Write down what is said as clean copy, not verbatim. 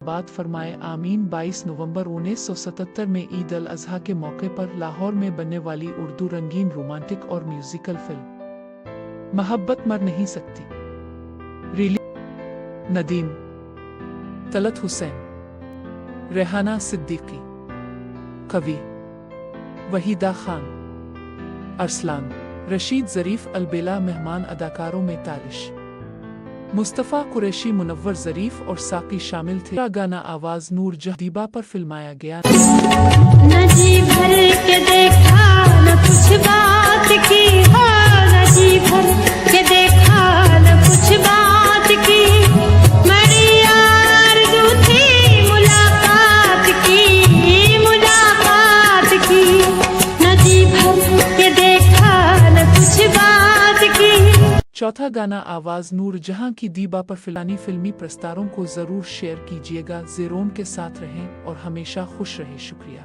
बात फरमाए आमीन। 22 नवंबर 1977 में ईद अल अजहा के मौके पर लाहौर में बनने वाली उर्दू रंगीन रोमांटिक और म्यूजिकल फिल्म मोहब्बत मर नहीं सकती रिलीज। नदीम, तलत हुसैन, रेहाना सिद्दीकी, कवि वहीदा खान, अरसलान, रशीद ज़रीफ अलबेला। मेहमान अदाकारों में तालिश, मुस्तफ़ा कुरैशी, मुनव्वर ज़रीफ और साकी शामिल थे। गाना आवाज़ नूर जहाँ दीबा पर फिल्माया गया। न जी भर के देखा न कुछ बात की, न जी भर के देखा न कुछ बात की, मेरी आरज़ू थी मुलाकात की, मुलाकात की। न जी भर के देखा न कुछ बात की। चौथा गाना आवाज़ नूर जहाँ की दीबा पर फिल्मी प्रस्तारों को ज़रूर शेयर कीजिएगा। ज़ेरोन के साथ रहें और हमेशा खुश रहें। शुक्रिया।